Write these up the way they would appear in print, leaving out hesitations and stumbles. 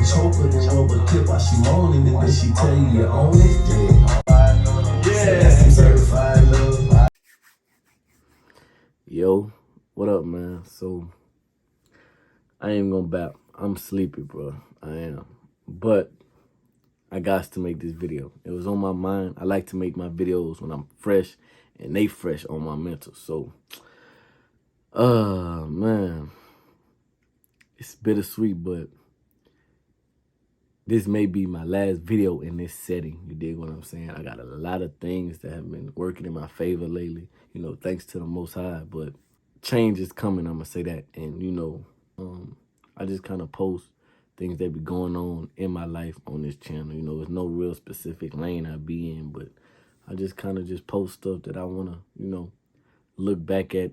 choke her, then rub her clip while she moaning, and then she tell you own it. Yeah, that's some certified love. Yo, what up, man? So, I ain't gonna bap. I'm sleepy, bro. I am. But I got to make this video. It was on my mind. I like to make my videos when I'm fresh and they fresh on my mental. So, man. It's bittersweet, but this may be my last video in this setting. You dig what I'm saying? I got a lot of things that have been working in my favor lately, you know, thanks to the Most High. But change is coming, I'm going to say that. And, you know, I just kind of post things that be going on in my life on this channel. You know, there's no real specific lane I be in, but I just kind of just post stuff that I want to, you know, look back at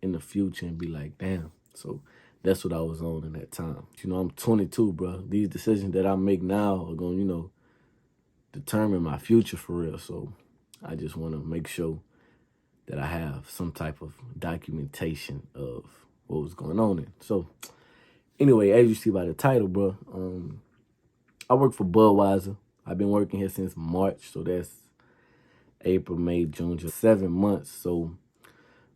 in the future and be like, damn. So that's what I was on in that time. You know, I'm 22, bro. These decisions that I make now are going to, you know, determine my future for real. So I just want to make sure that I have some type of documentation of what was going on in. So anyway, as you see by the title, bro, I work for Budweiser. I've been working here since March. So that's April, May, June, just 7 months. So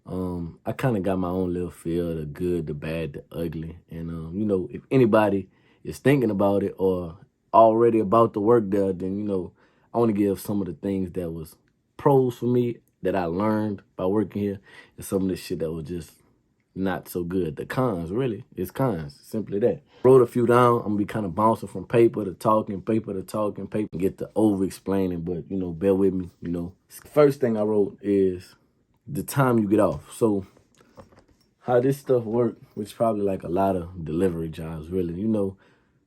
I kind of got my own little feel, the good, the bad, the ugly. And, you know, if anybody is thinking about it or already about to work there, then, you know, I want to give some of the things that was pros for me that I learned by working here and some of the shit that was just not so good. The cons, really, it's cons, simply that. Wrote a few down. I'm going to be kind of bouncing from paper to talking, paper to talking, paper, and get to over-explaining, but, you know, bear with me, you know. First thing I wrote is the time you get off. So how this stuff work, which is probably like a lot of delivery jobs, really. You know,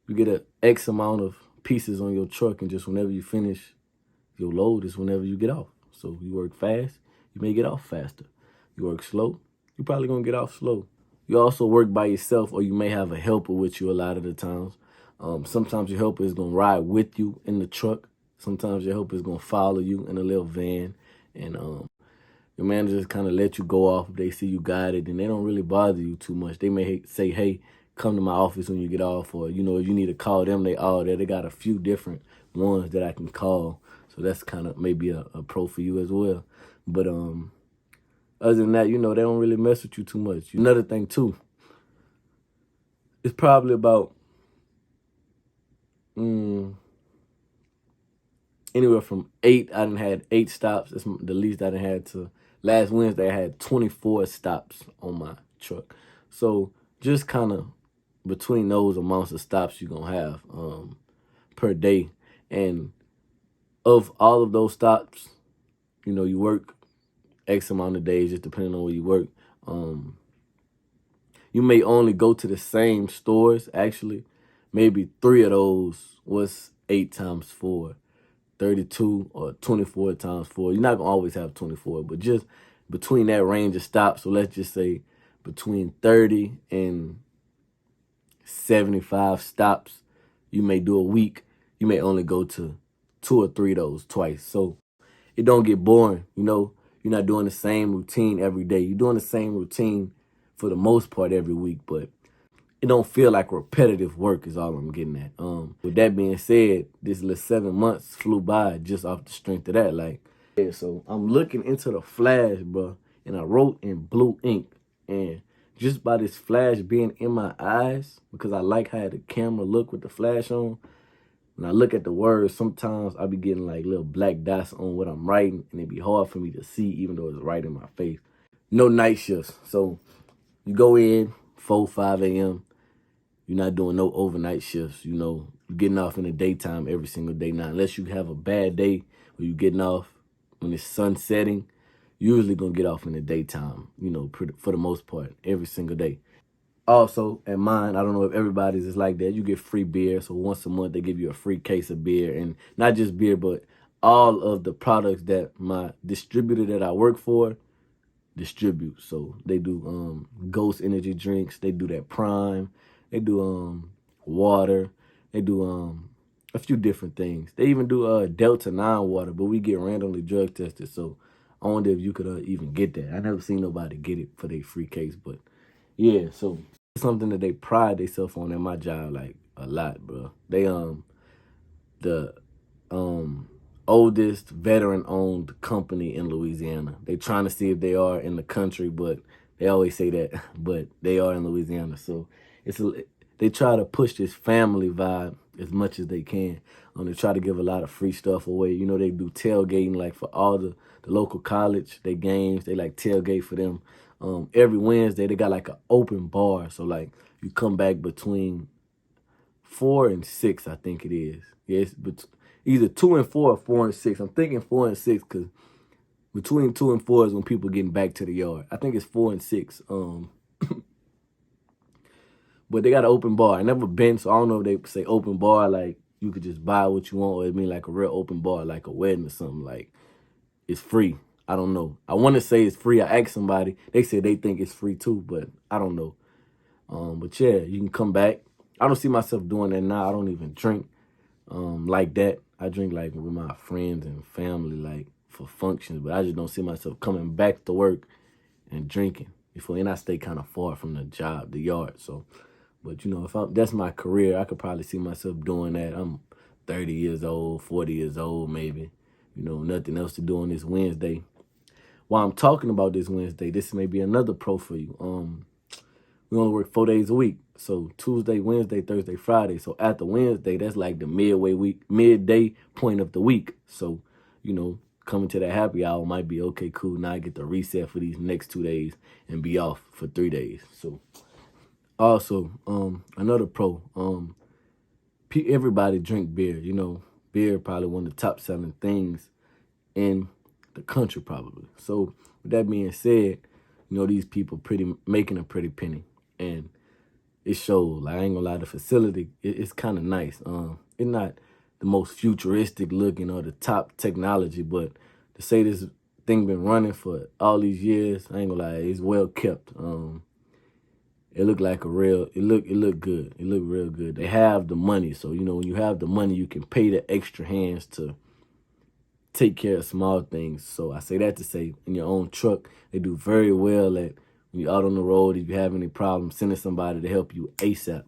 you get a X amount of pieces on your truck, and just whenever you finish your load is whenever you get off. So you work fast, you may get off faster. You work slow, you're probably going to get off slow. You also work by yourself, or you may have a helper with you a lot of the times. Sometimes your helper is going to ride with you in the truck. Sometimes your helper is going to follow you in a little van. And your managers kind of let you go off if they see you got it, and they don't really bother you too much. They may say, hey, come to my office when you get off, or, you know, if you need to call them, they all there. They got a few different ones that I can call. So that's kind of maybe a pro for you as well. But other than that, you know, they don't really mess with you too much. Another thing, too, it's probably about anywhere from 8. I done had 8 stops. That's the least I done had to. Last Wednesday, I had 24 stops on my truck. So just kind of between those amounts of stops you're going to have per day. And of all of those stops, you know, you work X amount of days, just depending on where you work. You may only go to the same stores, actually. Maybe 3 of those was 8 times 4. 32 or 24 times 4. You're not going to always have 24, but just between that range of stops, so let's just say between 30 and 75 stops you may do a week, you may only go to 2 or 3 of those twice. So it don't get boring, you know. You're not doing the same routine every day. You're doing the same routine for the most part every week, but it don't feel like repetitive work is all I'm getting at. With that being said, this little 7 months flew by just off the strength of that. Like, yeah, so I'm looking into the flash, bro, and I wrote in blue ink. And just by this flash being in my eyes, because I like how the camera look with the flash on, when I look at the words, sometimes I be getting like little black dots on what I'm writing, and it be hard for me to see even though it's right in my face. No night shifts. So you go in 4, 5 a.m., you're not doing no overnight shifts, you know. You're getting off in the daytime every single day now. Unless you have a bad day where you're getting off when it's sun setting, you're usually going to get off in the daytime, you know, for the most part, every single day. Also, at mine, I don't know if everybody's is like that, you get free beer. So once a month, they give you a free case of beer. And not just beer, but all of the products that my distributor that I work for distribute. So they do Ghost energy drinks. They do that Prime. They do water. They do a few different things. They even do Delta 9 water, but we get randomly drug tested. So I wonder if you could even get that. I never seen nobody get it for their free case, but yeah. So it's something that they pride themselves on at my job. Like, a lot, bro. They the oldest veteran-owned company in Louisiana. They trying to see if they are in the country, but they always say that, but they are in Louisiana. So they try to push this family vibe as much as they can. They try to give a lot of free stuff away. You know, they do tailgating like for all the local college, they games, they like tailgate for them. Every Wednesday they got like an open bar. So like you come back between 4 and 6, I think it is. Yeah, it's either 2 and 4 or 4 and 6. I'm thinking 4 and 6 because between 2 and 4 is when people getting back to the yard. I think it's 4 and 6. But they got an open bar. I never been, so I don't know if they say open bar like you could just buy what you want, or it mean like a real open bar, like a wedding or something. Like it's free. I don't know. I want to say it's free. I asked somebody. They said they think it's free too, but I don't know. But yeah, you can come back. I don't see myself doing that now. I don't even drink like that. I drink like with my friends and family, like for functions, but I just don't see myself coming back to work and drinking. And I stay kind of far from the job, the yard. So, but you know, that's my career, I could probably see myself doing that. I'm 30 years old, 40 years old, maybe. You know, nothing else to do on this Wednesday. While I'm talking about this Wednesday, this may be another pro for you. We only work 4 days a week. So Tuesday, Wednesday, Thursday, Friday. So after Wednesday, that's like the midday point of the week. So, you know, coming to that happy hour might be okay, cool. Now I get the reset for these next 2 days and be off for 3 days. So also, another pro, everybody drink beer. You know, beer probably one of the top selling things in the country probably. So with that being said, you know, these people making a pretty penny, and it shows. Like, I ain't gonna lie, the facility, it's kind of nice. It's not the most futuristic looking or the top technology, but to say this thing been running for all these years, I ain't gonna lie, it's well kept. It looked like it looked good. It looked real good. They have the money, so you know, when you have the money, you can pay the extra hands to take care of small things. So I say that to say, in your own truck, they do very well at when you're out on the road. If you have any problems, sending somebody to help you ASAP.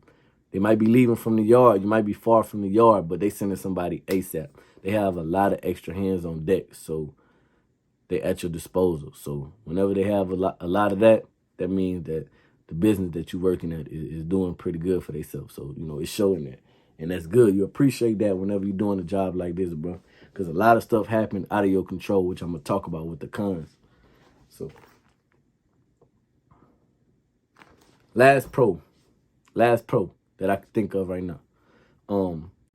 They might be leaving from the yard. You might be far from the yard, but they sending somebody ASAP. They have a lot of extra hands on deck, so they're at your disposal. So whenever they have a lot of that, that means that the business that you're working at is doing pretty good for themselves. So, you know, it's showing that. And that's good. You appreciate that whenever you're doing a job like this, bro. Because a lot of stuff happened out of your control, which I'm going to talk about with the cons. So, last pro that I can think of right now.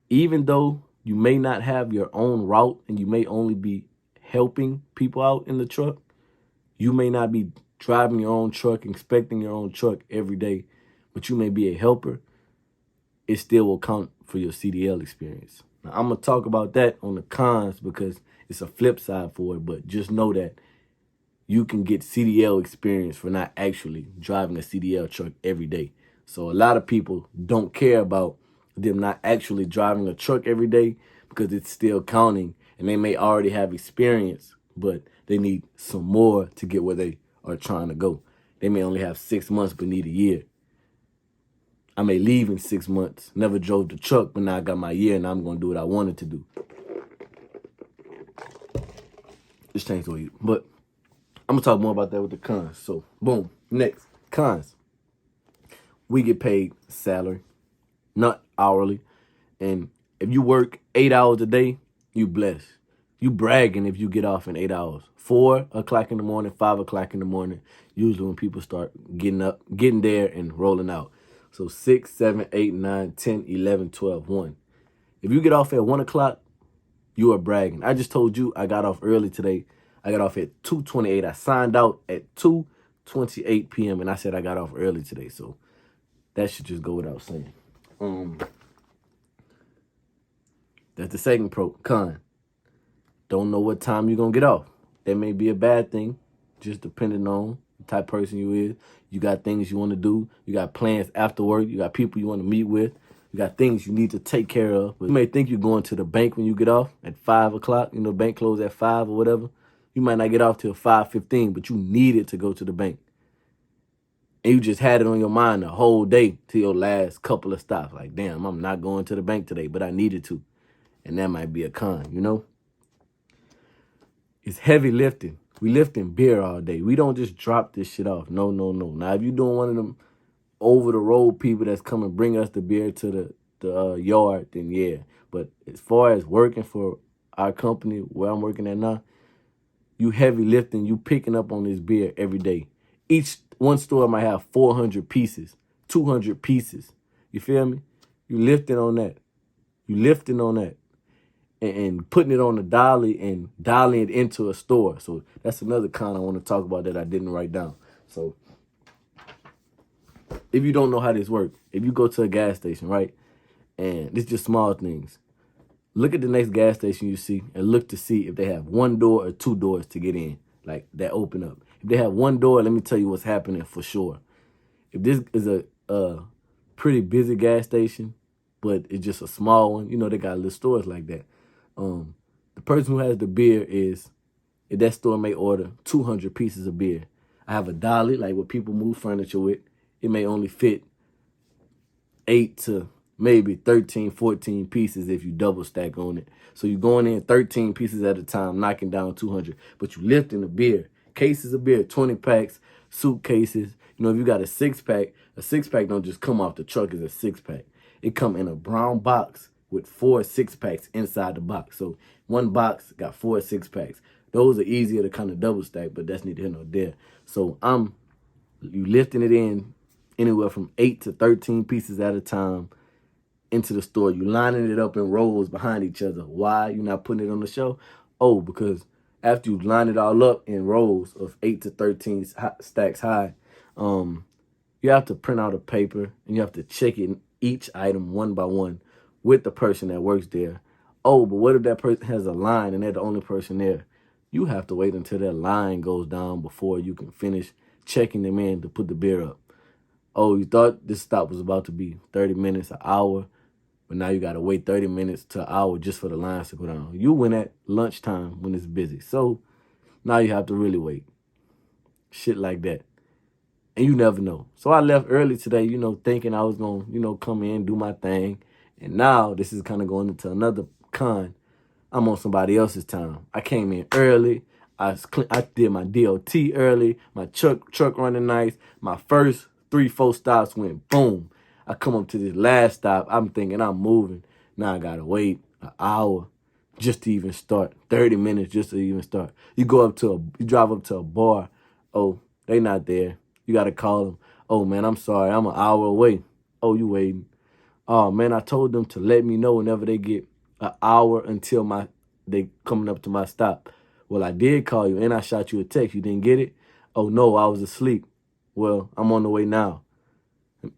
Even though you may not have your own route and you may only be helping people out in the truck, you may not be driving your own truck, inspecting your own truck every day, but you may be a helper, it still will count for your CDL experience. Now, I'm going to talk about that on the cons because it's a flip side for it, but just know that you can get CDL experience for not actually driving a CDL truck every day. So a lot of people don't care about them not actually driving a truck every day because it's still counting, and they may already have experience, but they need some more to get where they are trying to go. They may only have 6 months but need a year. I may leave in 6 months, never drove the truck, but now I got my year and I'm going to do what I wanted to do. Just change the way but I'm going to talk more about that with the cons. So, boom. Next, cons. We get paid salary, not hourly. And if you work 8 hours a day, you blessed. You bragging if you get off in 8 hours. 4 o'clock in the morning, 5 o'clock in the morning, usually when people start getting there and rolling out. So 6, 7, 8, 9, 10, 11, 12, 1. If you get off at 1 o'clock, you are bragging. I just told you I got off early today. I got off at 2:28. I signed out at 2:28 p.m. and I said I got off early today. So that should just go without saying. That's the second con. Don't know what time you're going to get off. That may be a bad thing, just depending on the type of person you is. You got things you want to do. You got plans after work. You got people you want to meet with. You got things you need to take care of. But you may think you're going to the bank when you get off at 5 o'clock. You know, bank close at 5 or whatever. You might not get off till 5:15, but you needed to go to the bank. and you just had it on your mind the whole day to your last couple of stops. Like, damn, I'm not going to the bank today, but I needed to. And that might be a con, you know? It's heavy lifting. We lifting beer all day. We don't just drop this shit off. No, no, no. Now, if you're doing one of them over-the-road people that's coming bring us the beer to the yard, then yeah. But as far as working for our company, where I'm working at now, you heavy lifting, you picking up on this beer every day. Each one store might have 400 pieces, 200 pieces. You feel me? You lifting on that. You lifting on that. And putting it on the dolly and dialing it into a store. So that's another con I want to talk about that I didn't write down. So if you don't know how this works, if you go to a gas station, right, and it's just small things, look at the next gas station you see and look to see if they have one door or two doors to get in, like that open up. If they have one door, let me tell you what's happening for sure. If this is a pretty busy gas station, but it's just a small one, you know, they got little stores like that. The person who has the beer is, if that store may order 200 pieces of beer. I have a dolly, like what people move furniture with. It may only fit 8 to maybe 13, 14 pieces if you double stack on it. So you're going in 13 pieces at a time, knocking down 200, but you lifting the beer. Cases of beer, 20 packs, suitcases. You know, if you got a six pack don't just come off the truck as a six pack. It come in a brown box with 4 6 packs inside the box. So one box got 4 6 packs. Those are easier to kind of double stack, but that's neither here nor there. So you lifting it in anywhere from 8 to 13 pieces at a time into the store. You lining it up in rows behind each other. Why you not putting it on the shelf? Oh, because after you line it all up in rows of 8 to 13 stacks high, you have to print out a paper and you have to check it, each item one by one with the person that works there. Oh, but what if that person has a line and they're the only person there? You have to wait until that line goes down before you can finish checking them in to put the beer up. Oh, you thought this stop was about to be 30 minutes, an hour, but now you got to wait 30 minutes to an hour just for the lines to go down. You went at lunchtime when it's busy. So now you have to really wait. Shit like that. And you never know. So I left early today, you know, thinking I was going to, you know, come in, do my thing. And now this is kind of going into another con. I'm on somebody else's time. I came in early. I did my DOT early. My truck running nice. My first 3-4 stops went boom. I come up to this last stop. I'm thinking I'm moving. Now I got to wait an hour just to even start. 30 minutes just to even start. You drive up to a bar. Oh, they not there. You got to call them. Oh, man, I'm sorry. I'm an hour away. Oh, you waiting. Oh, man, I told them to let me know whenever they get an hour until they coming up to my stop. Well, I did call you, and I shot you a text. You didn't get it? Oh, no, I was asleep. Well, I'm on the way now.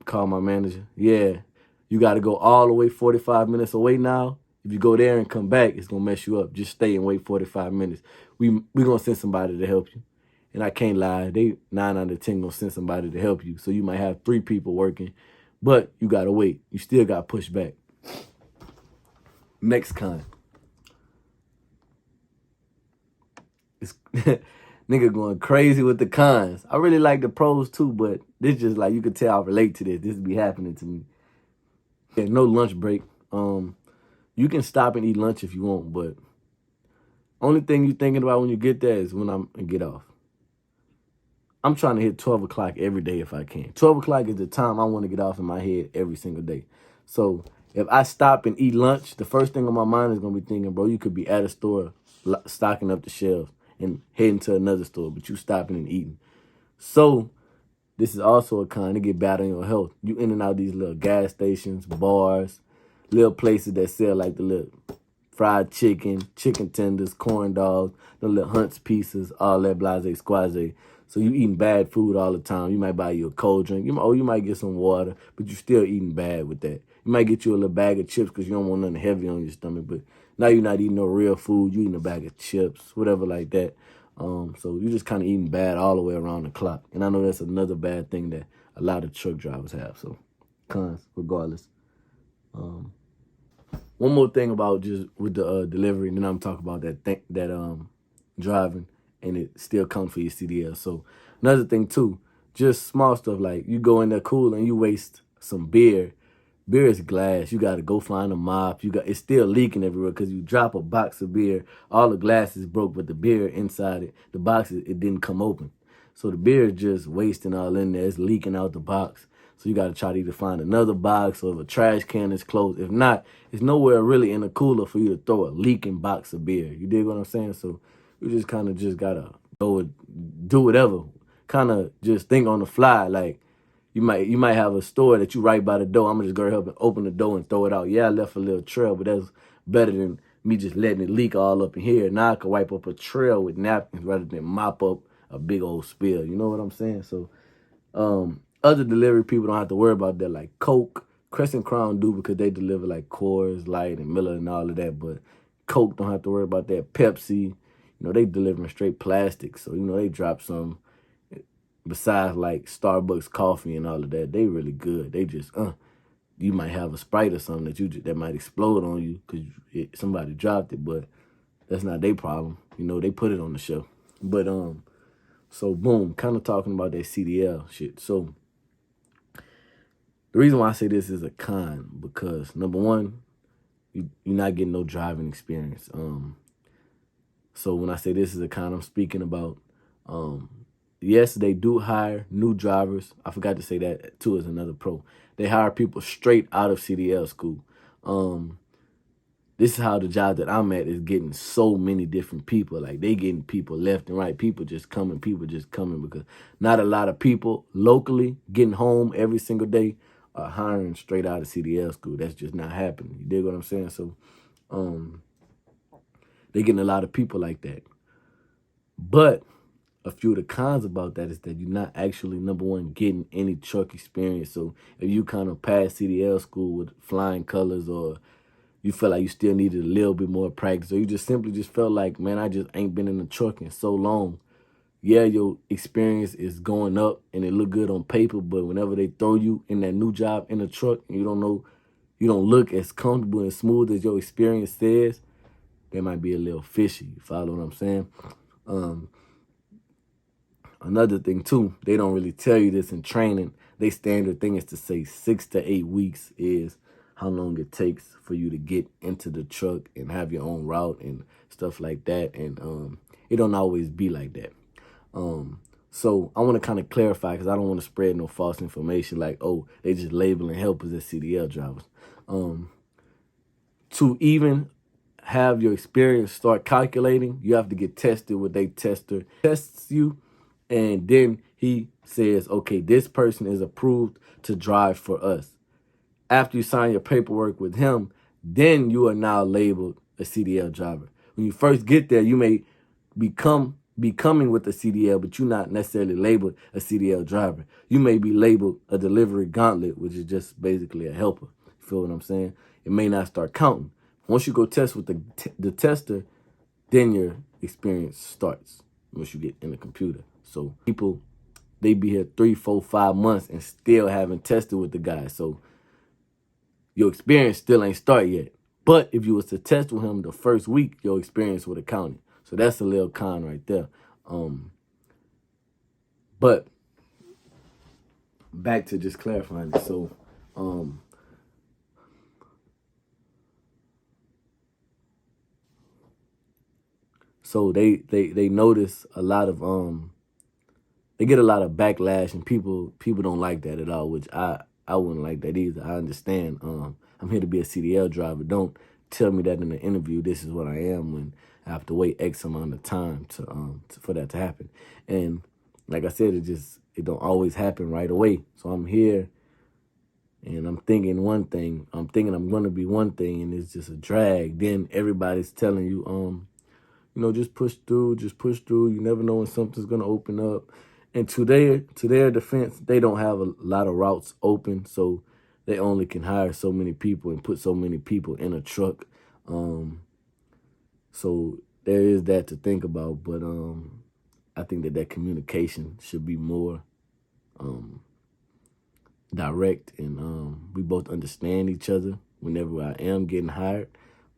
Call my manager. Yeah, you got to go all the way 45 minutes away now. If you go there and come back, it's going to mess you up. Just stay and wait 45 minutes. We going to send somebody to help you. And I can't lie. They 9 out of 10 going to send somebody to help you. So you might have 3 people working, but you got to wait. You still got pushed back. Next con. It's nigga going crazy with the cons. I really like the pros too, but this just like, you could tell I relate to this. This be happening to me. Yeah, no lunch break. You can stop and eat lunch if you want, but only thing you thinking about when you get there is when I'm gonna get off. I'm trying to hit 12 o'clock every day if I can. 12 o'clock is the time I want to get off in my head every single day. So if I stop and eat lunch, the first thing on my mind is going to be thinking, bro, you could be at a store stocking up the shelves and heading to another store, but you stopping and eating. So this is also a con to get bad on your health. You in and out these little gas stations, bars, little places that sell like the little fried chicken, chicken tenders, corn dogs, the little Hunt's pieces, all that blase squaze. So you eating bad food all the time. You might buy you a cold drink. You might get some water, but you still eating bad with that. You might get you a little bag of chips because you don't want nothing heavy on your stomach. But now you're not eating no real food. You eating a bag of chips, whatever like that. So you're just kind of eating bad all the way around the clock. And I know that's another bad thing that a lot of truck drivers have. So cons, regardless. One more thing about just with the delivery, and then I'm talking about that driving, and it still comes for your CDL. So another thing too, just small stuff like you go in there cool and you waste some beer. Beer is glass. You got to go find a mop. It's still leaking everywhere because you drop a box of beer. All the glass is broke, but the beer inside it, the box, it didn't come open. So the beer is just wasting all in there. It's leaking out the box. So you got to try to either find another box or if a trash can is closed. If not, it's nowhere really in the cooler for you to throw a leaking box of beer. You dig what I'm saying? So you just kind of just got to do whatever. Kind of just think on the fly. Like you might have a store that you right by the door. I'm going to just go help and open the door and throw it out. Yeah, I left a little trail, but that's better than me just letting it leak all up in here. Now I can wipe up a trail with napkins rather than mop up a big old spill. You know what I'm saying? So other delivery people don't have to worry about that, like Coke. Crescent Crown do because they deliver like Coors Light and Miller and all of that, but Coke don't have to worry about that. Pepsi, you know, they delivering straight plastic, so, you know, they drop some. Besides like Starbucks coffee and all of that, they really good. They just, you might have a Sprite or something that might explode on you because somebody dropped it, but that's not their problem. You know, they put it on the shelf. But, so boom, kind of talking about that CDL shit. So the reason why I say this is a con because number one, you're not getting no driving experience. So when I say this is a con, I'm speaking about, yes, they do hire new drivers. I forgot to say that too as another pro. They hire people straight out of CDL school. This is how the job that I'm at is getting so many different people. Like they getting people left and right. People just coming because not a lot of people locally getting home every single day are hiring straight out of CDL school. That's just not happening. You dig what I'm saying? So they getting a lot of people like that. But a few of the cons about that is that you're not actually, number one, getting any truck experience. So if you kind of pass CDL school with flying colors or you feel like you still needed a little bit more practice or you just simply just felt like, man, I just ain't been in the truck in so long. Yeah, your experience is going up and it look good on paper, but whenever they throw you in that new job in the truck and you don't look as comfortable and smooth as your experience says, they might be a little fishy. You follow what I'm saying? Another thing, too, they don't really tell you this in training. Their standard thing is to say 6 to 8 weeks is how long it takes for you to get into the truck and have your own route and stuff like that. And it don't always be like that. So I want to kind of clarify because I don't want to spread no false information like, oh, they just labeling helpers as CDL drivers. To even have your experience start calculating, you have to get tested with a tester. Tests you. And then he says, okay, this person is approved to drive for us. After you sign your paperwork with him, then you are now labeled a CDL driver. When you first get there, you may be coming with a CDL, but you're not necessarily labeled a CDL driver. You may be labeled a delivery gauntlet, which is just basically a helper. You feel what I'm saying? It may not start counting. Once you go test with the tester, then your experience starts once you get in the computer. So people, they be here 3, 4, 5 months and still haven't tested with the guy. So your experience still ain't started yet. But if you was to test with him the first week, your experience would have counted. So that's a little con right there. But back to just clarifying it. So they notice a lot of they get a lot of backlash and people don't like that at all, which I wouldn't like that either. I understand. I'm here to be a CDL driver. Don't tell me that in the interview this is what I am when I have to wait X amount of time for that to happen. And like I said, it don't always happen right away. So I'm here and I'm thinking one thing. I'm thinking I'm gonna be one thing and it's just a drag. Then everybody's telling you, just push through. You never know when something's gonna open up. And to their defense, they don't have a lot of routes open, so they only can hire so many people and put so many people in a truck. So there is that to think about, but I think that communication should be more direct, and we both understand each other whenever I am getting hired,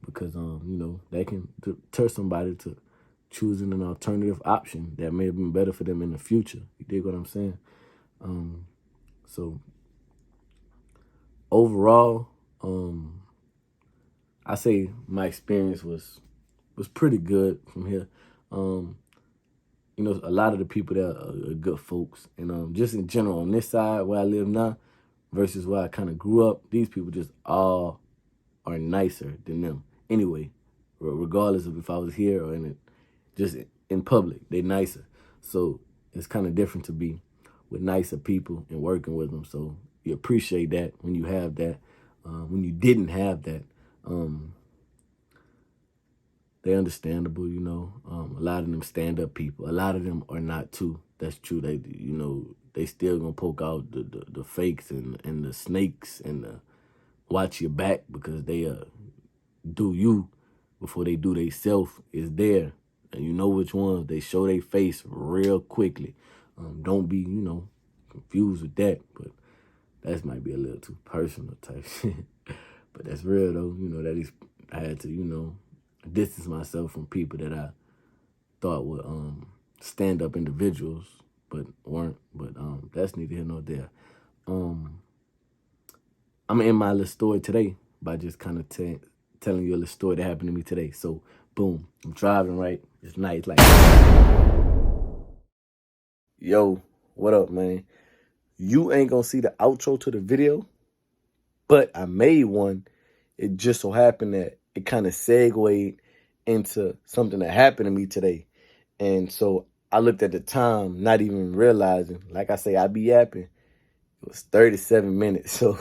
because that can deter somebody to choosing an alternative option that may have been better for them in the future. You dig what I'm saying? So overall, I say my experience was pretty good from here. You know, a lot of the people there are good folks, and just in general on this side where I live now versus where I kind of grew up, these people just all are nicer than them. Anyway, regardless of if I was here or just in public, they nicer. So it's kind of different to be with nicer people and working with them. So you appreciate that when you have that. When you didn't have that, they're understandable, you know. A lot of them stand-up people. A lot of them are not too. That's true. They, you know, they still gonna poke out the fakes and the snakes and watch your back because they do you before they do they self is there. And you know which ones. They show their face real quickly. Don't be, you know, confused with that. But that might be a little too personal type shit. But that's real though. You know, that is, I had to, you know, distance myself from people that I thought were stand-up individuals, but weren't. But that's neither here nor there. I'm gonna end my little story today by just kind of telling you a little story that happened to me today. So, boom, I'm driving, right? It's night, like, yo, what up, man? You ain't gonna see the outro to the video, but I made one. It just so happened that it kind of segued into something that happened to me today. And so I looked at the time, not even realizing, like I say, I be yapping. It was 37 minutes. So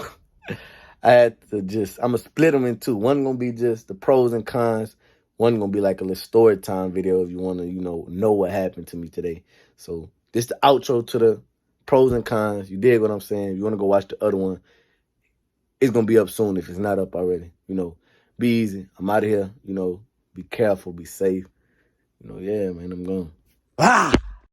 I had to I'm going to split them in two. One going to be just the pros and cons. One going to be like a little story time video if you want to, you know what happened to me today. So this the outro to the pros and cons. You dig what I'm saying? If you want to go watch the other one, it's going to be up soon if it's not up already. You know, be easy. I'm out of here. You know, be careful, be safe. You know, yeah, man, I'm gone.